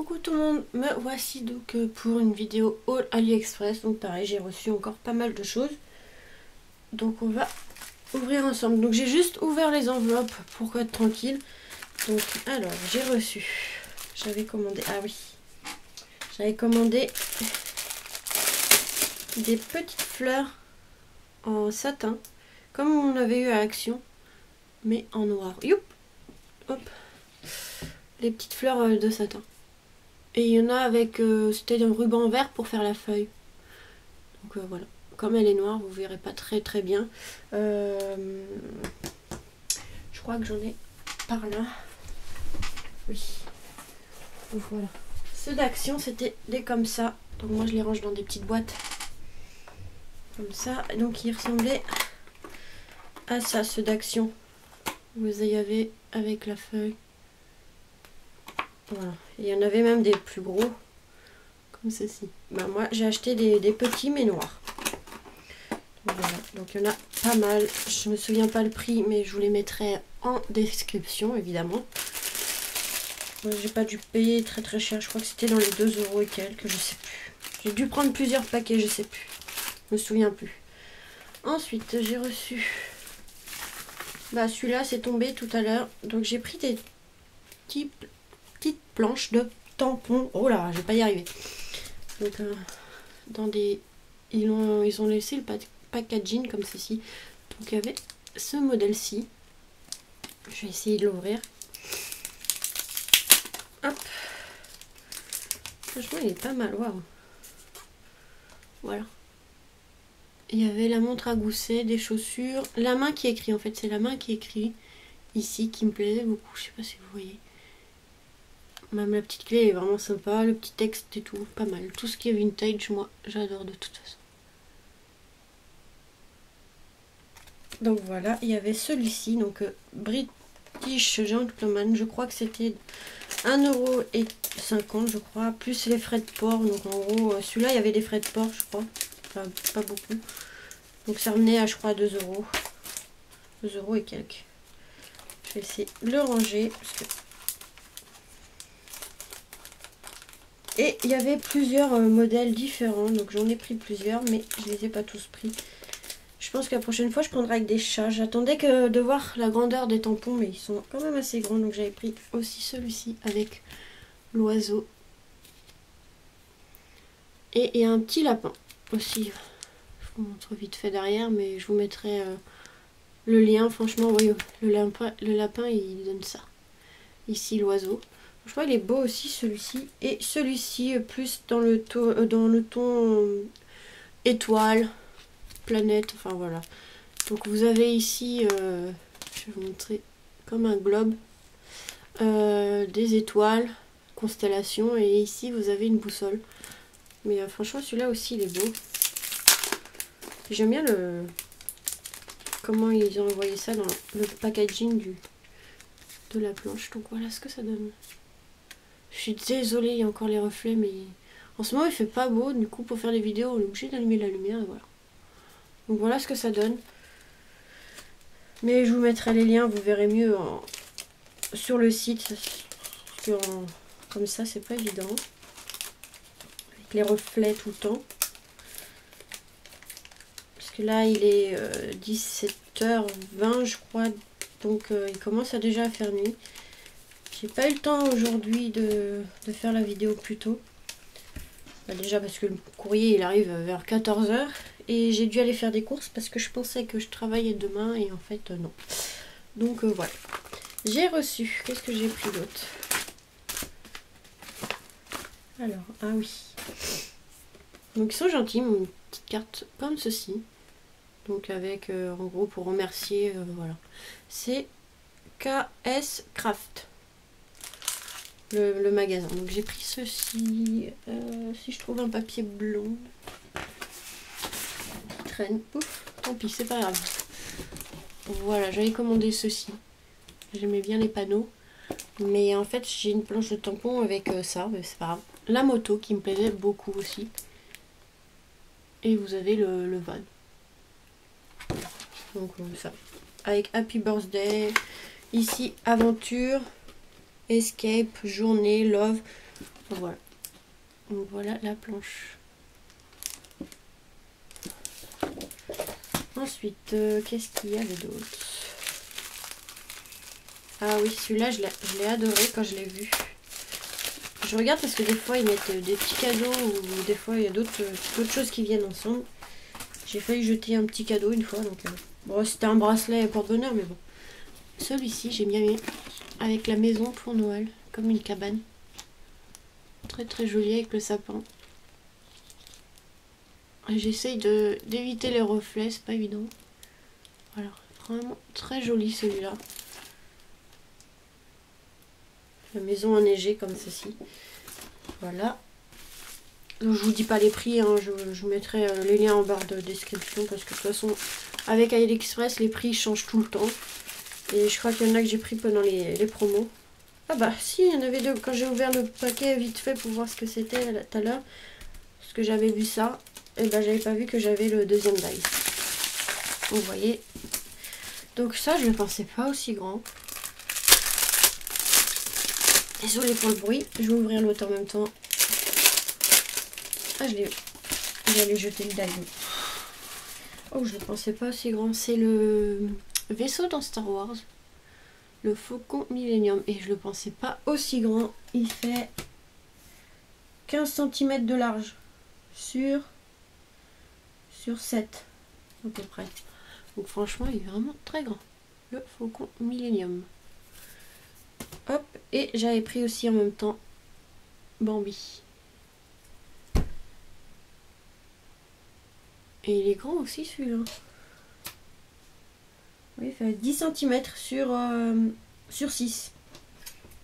Coucou tout le monde, me voici donc pour une vidéo haul AliExpress. Donc pareil, j'ai reçu encore pas mal de choses. Donc on va ouvrir ensemble. Donc j'ai juste ouvert les enveloppes pour être tranquille. Donc alors, j'ai reçu, j'avais commandé, ah oui, j'avais commandé des petites fleurs en satin, comme on avait eu à Action, mais en noir. Youp, hop, les petites fleurs de satin. Et il y en a avec, c'était un ruban vert pour faire la feuille. Donc voilà. Comme elle est noire, vous verrez pas très bien. Je crois que j'en ai par là. Oui. Donc voilà. Ceux d'Action, c'était des comme ça. Donc moi, je les range dans des petites boîtes. Comme ça. Donc ils ressemblaient à ça, ceux d'Action. Vous y avez avec la feuille. Voilà. Il y en avait même des plus gros. Comme ceci. Ben, moi, j'ai acheté des petits mais noirs. Voilà, donc il y en a pas mal. Je me souviens pas le prix, mais je vous les mettrai en description évidemment. J'ai pas dû payer très cher, je crois que c'était dans les 2 € et quelques, je sais plus. J'ai dû prendre plusieurs paquets, je sais plus. Je me souviens plus. Ensuite, j'ai reçu. Bah celui-là c'est tombé tout à l'heure. Donc j'ai pris des petites planches de tampons. Oh là, je vais pas y arriver. Donc dans des. Ils ont laissé le packaging comme ceci. Donc il y avait ce modèle-ci. Je vais essayer de l'ouvrir. Hop. Franchement, il est pas mal. Waouh. Voilà. Il y avait la montre à gousset, des chaussures. La main qui écrit, en fait. C'est la main qui écrit ici qui me plaisait beaucoup. Je sais pas si vous voyez. Même la petite clé est vraiment sympa. Le petit texte et tout. Pas mal. Tout ce qui est vintage, moi, j'adore de toute façon. Donc voilà, il y avait celui-ci, donc British Gentleman, je crois que c'était 1,50 € je crois, plus les frais de port. Donc en gros, celui-là il y avait des frais de port je crois, enfin, pas beaucoup. Donc ça revenait à je crois 2 €. 2 € et quelques. Je vais essayer de le ranger. Parce que... Et il y avait plusieurs modèles différents, donc j'en ai pris plusieurs, mais je les ai pas tous pris. Je pense que la prochaine fois je prendrai avec des chats. J'attendais que de voir la grandeur des tampons, mais ils sont quand même assez grands. Donc j'avais pris aussi celui-ci avec l'oiseau. Et il y a un petit lapin aussi. Je vous montre vite fait derrière, mais je vous mettrai le lien. Franchement, voyez, le lapin il donne ça. Ici l'oiseau. Je crois qu'il est beau aussi celui-ci. Et celui-ci plus dans le ton étoile. Planète, enfin voilà. Donc vous avez ici, je vais vous montrer comme un globe, des étoiles, constellations, et ici vous avez une boussole. Mais franchement celui-là aussi il est beau. J'aime bien comment ils ont envoyé ça dans le packaging de la planche. Donc voilà ce que ça donne. Je suis désolée, il y a encore les reflets, mais en ce moment il fait pas beau, du coup pour faire des vidéos on est obligé d'allumer la lumière, et voilà. Donc voilà ce que ça donne. Mais je vous mettrai les liens, vous verrez mieux sur le site. Parce que comme ça, c'est pas évident. Avec les reflets tout le temps. Parce que là, il est 17h20, je crois. Donc il commence déjà à faire nuit. J'ai pas eu le temps aujourd'hui de faire la vidéo plus tôt. Bah, déjà parce que le courrier il arrive vers 14 h. Et j'ai dû aller faire des courses parce que je pensais que je travaillais demain et en fait non. Donc voilà. J'ai reçu. Qu'est-ce que j'ai pris d'autre? Alors, ah oui. Donc ils sont gentils, une petite carte comme ceci. Donc avec en gros pour remercier, voilà. C'est KS Craft. Le magasin. Donc j'ai pris ceci. Si je trouve un papier blond. Ouf, tant pis, c'est pas grave. Voilà, j'avais commandé ceci. J'aimais bien les panneaux. Mais en fait, j'ai une planche de tampon avec ça, mais c'est pas grave. La moto qui me plaisait beaucoup aussi. Et vous avez le van. Donc ça. Avec Happy Birthday. Ici, aventure, escape, journée, love. Voilà. Donc voilà la planche. Ensuite, qu'est-ce qu'il y avait d'autre? Ah oui, celui-là, je l'ai adoré quand je l'ai vu. Je regarde parce que des fois, ils mettent des petits cadeaux ou des fois, il y a d'autres choses qui viennent ensemble. J'ai failli jeter un petit cadeau une fois. Donc, bon, c'était un bracelet porte-bonheur, mais bon. Celui-ci, j'ai bien aimé. Avec la maison pour Noël, comme une cabane. Très très joli avec le sapin. J'essaye d'éviter les reflets, c'est pas évident. Voilà, vraiment très joli celui-là. La maison enneigée comme ceci. Voilà. Donc, je vous dis pas les prix, hein. Je mettrai les liens en barre de description parce que de toute façon, avec AliExpress, les prix changent tout le temps. Et je crois qu'il y en a que j'ai pris pendant les promos. Ah bah si, il y en avait deux. Quand j'ai ouvert le paquet vite fait pour voir ce que c'était tout à l'heure, parce que j'avais vu ça, et bah j'avais pas vu que j'avais le deuxième die. Vous voyez. Donc ça, je ne pensais pas aussi grand. Désolée pour le bruit, je vais ouvrir l'autre en même temps. Ah, j'allais jeter le die. Oh, je ne pensais pas aussi grand. C'est le vaisseau dans Star Wars. Le Faucon Millennium. Et je le pensais pas aussi grand. Il fait 15 cm de large. Sur 7 à peu près. Donc franchement, il est vraiment très grand. Le Faucon Millennium. Hop. Et j'avais pris aussi en même temps Bambi. Et il est grand aussi celui-là. Oui, il fait 10 cm sur 6.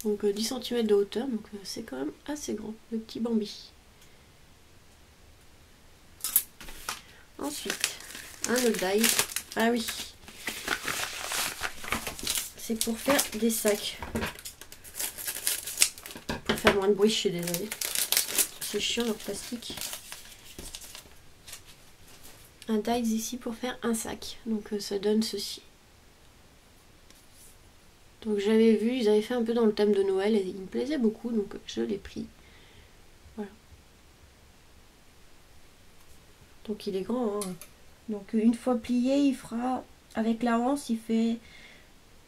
Donc 10 cm de hauteur, donc c'est quand même assez grand, le petit Bambi. Ensuite, un autre die. Ah oui. C'est pour faire des sacs. Pour faire moins de bruit, je suis désolée. C'est chiant leur plastique. Un die ici pour faire un sac. Donc ça donne ceci. Donc j'avais vu, ils avaient fait un peu dans le thème de Noël et il me plaisait beaucoup, donc je l'ai pris. Voilà. Donc il est grand, hein. Donc une fois plié, il fera, avec la hanse, il fait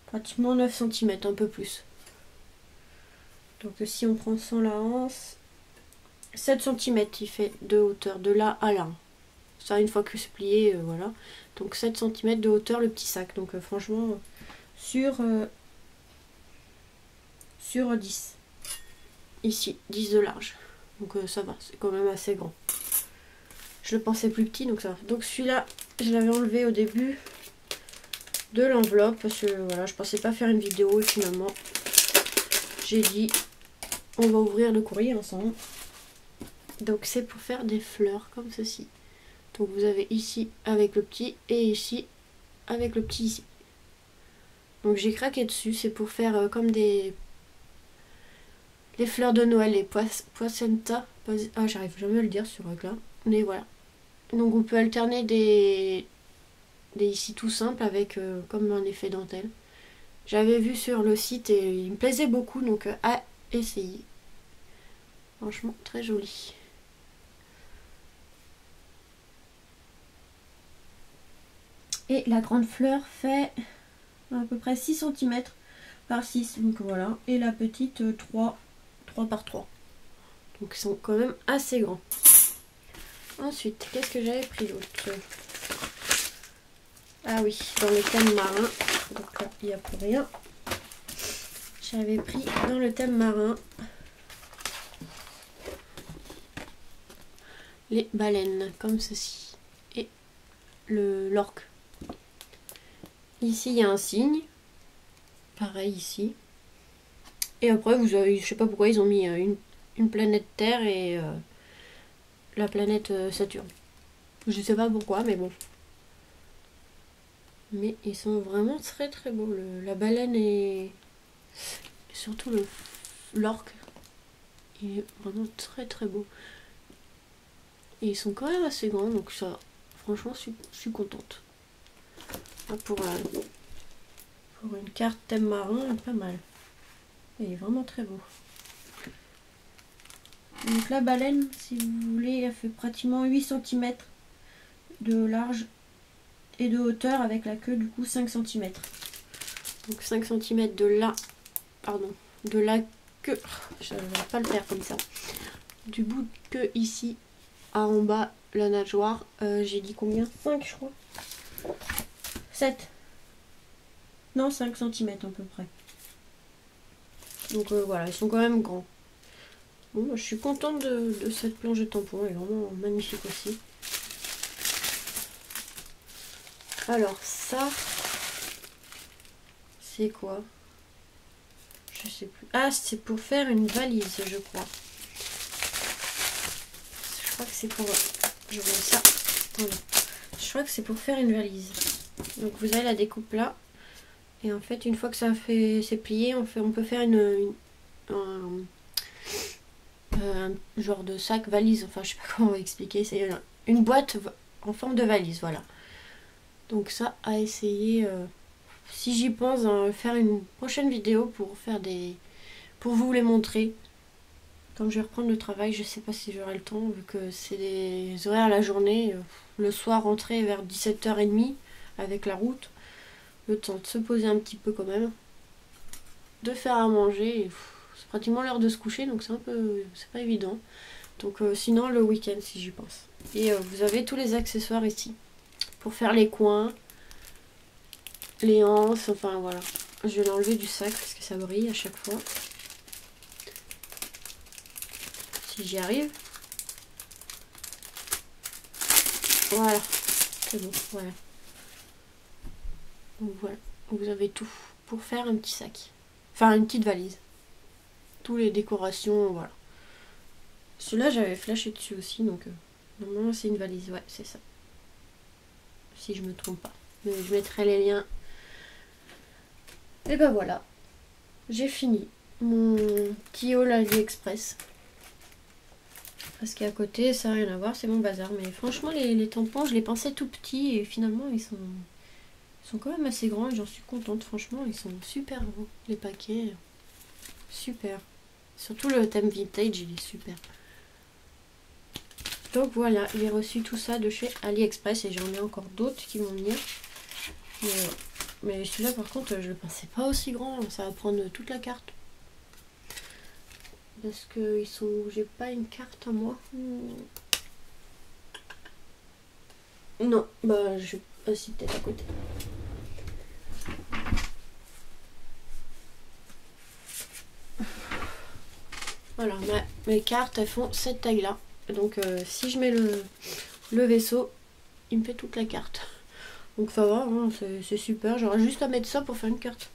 pratiquement 9 cm, un peu plus. Donc si on prend sans la hanse, 7 cm il fait de hauteur, de là à là. Ça une fois que c'est plié, voilà. Donc 7 cm de hauteur le petit sac. Donc franchement, sur 10. Ici, 10 de large. Donc ça va, c'est quand même assez grand. Je le pensais plus petit, donc ça va. Donc celui-là, je l'avais enlevé au début de l'enveloppe. Parce que voilà, je pensais pas faire une vidéo et finalement, j'ai dit, on va ouvrir le courrier ensemble. Donc c'est pour faire des fleurs comme ceci. Donc vous avez ici avec le petit et ici avec le petit ici. Donc j'ai craqué dessus, c'est pour faire comme les fleurs de Noël, les poissenta. Ah, j'arrive jamais à le dire ce truc là. Mais voilà. Donc on peut alterner des ici tout simples avec comme un effet dentelle. J'avais vu sur le site et il me plaisait beaucoup, donc à essayer. Franchement très joli. Et la grande fleur fait à peu près 6 cm par 6. Donc voilà. Et la petite 3 par 3. Donc ils sont quand même assez grands. Ensuite, qu'est-ce que j'avais pris d'autre? Ah oui, dans le thème marin. Donc là, il n'y a plus rien. J'avais pris dans le thème marin les baleines, comme ceci. Et l'orque. Ici, il y a un cygne. Pareil ici. Et après, vous avez, je sais pas pourquoi, ils ont mis une planète Terre et la planète Saturne. Je sais pas pourquoi, mais bon. Mais ils sont vraiment très très beaux. La baleine et surtout l'orque. Il est vraiment très très beau. Et ils sont quand même assez grands, donc ça, franchement, je suis contente. Pour une carte thème marin, pas mal. Il est vraiment très beau. Donc la baleine, si vous voulez, elle fait pratiquement 8 cm de large et de hauteur, avec la queue du coup 5 cm. Donc 5 cm de là, pardon, de la queue, je ne vais pas le faire comme ça, du bout de queue ici à en bas la nageoire, j'ai dit combien? 5 je crois, 7, non 5 cm à peu près. Donc voilà, ils sont quand même grands. Bon, moi, je suis contente de cette planche de tampon, elle est vraiment magnifique aussi. Alors ça, c'est quoi? Je sais plus. Ah, c'est pour faire une valise, je crois. Je crois que c'est pour... Je vois ça. Attendez. Je crois que c'est pour faire une valise. Donc vous avez la découpe là. Et en fait, une fois que ça fait, c'est plié, on peut faire un genre de sac valise. Enfin, je sais pas comment expliquer. C'est une boîte en forme de valise, voilà. Donc ça, à essayer... si j'y pense, faire une prochaine vidéo pour faire pour vous les montrer. Quand je vais reprendre le travail, je sais pas si j'aurai le temps, vu que c'est des horaires la journée. Le soir, rentrer vers 17h30 avec la route. Le temps de se poser un petit peu quand même. De faire à manger. C'est pratiquement l'heure de se coucher, donc c'est pas évident. Donc sinon, le week-end, si j'y pense. Et vous avez tous les accessoires ici. Pour faire les coins, les anses, enfin voilà. Je vais l'enlever du sac parce que ça brille à chaque fois. Si j'y arrive. Voilà. C'est bon, voilà. Donc voilà. Vous avez tout pour faire un petit sac. Enfin, une petite valise. Toutes les décorations, voilà. Celui-là, j'avais flashé dessus aussi, donc normalement c'est une valise. Ouais, c'est ça. Si je me trompe pas. Mais je mettrai les liens. Et ben voilà. J'ai fini mon petit haul AliExpress. Parce qu'à côté, ça n'a rien à voir, c'est mon bazar. Mais franchement, les tampons, je les pensais tout petits et finalement, ils sont quand même assez grands et j'en suis contente. Franchement, ils sont super beaux. Les paquets, super. Surtout le thème vintage, il est super. Donc voilà, j'ai reçu tout ça de chez AliExpress et j'en ai encore d'autres qui vont venir. Mais celui-là, par contre, je le pensais pas aussi grand. Ça va prendre toute la carte. Parce que j'ai pas une carte à moi. Non, bah je aussi peut-être à côté. Voilà, mes cartes elles font cette taille là. Donc si je mets le vaisseau, il me fait toute la carte. Donc ça va, hein, c'est super. J'aurais juste à mettre ça pour faire une carte.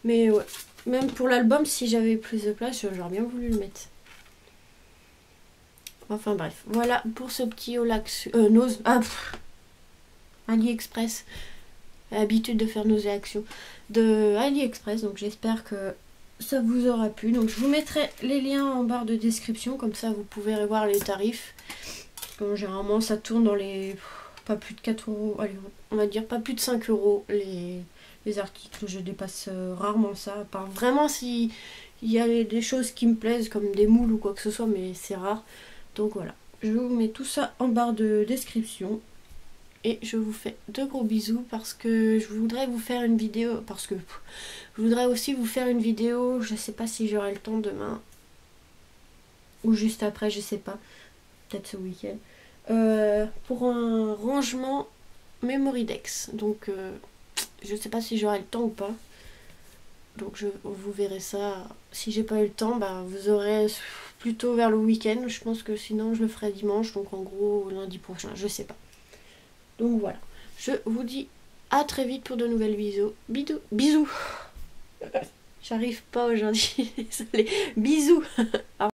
Mais ouais, même pour l'album, si j'avais plus de place, j'aurais bien voulu le mettre. Enfin bref, voilà pour ce petit AliExpress. L'habitude de faire nos réactions de AliExpress. Donc j'espère que ça vous aura plu. Donc je vous mettrai les liens en barre de description. Comme ça vous pouvez voir les tarifs. Généralement ça tourne dans les... pas plus de 4 euros. Allez, on va dire pas plus de 5 euros les articles. Je dépasse rarement ça. À part vraiment si il y a des choses qui me plaisent comme des moules ou quoi que ce soit. Mais c'est rare. Donc voilà. Je vous mets tout ça en barre de description. Et je vous fais de gros bisous parce que je voudrais vous faire une vidéo. Parce que je voudrais aussi vous faire une vidéo. Je sais pas si j'aurai le temps demain. Ou juste après, je sais pas. Peut-être ce week-end. Pour un rangement Memoridex. Donc je sais pas si j'aurai le temps ou pas. Donc vous verrez ça. Si j'ai pas eu le temps, bah, vous aurez plutôt vers le week-end. Je pense que sinon je le ferai dimanche. Donc en gros lundi prochain. Je sais pas. Donc voilà, je vous dis à très vite pour de nouvelles vidéos. Bisous. J'arrive pas aujourd'hui, désolée. Bisous.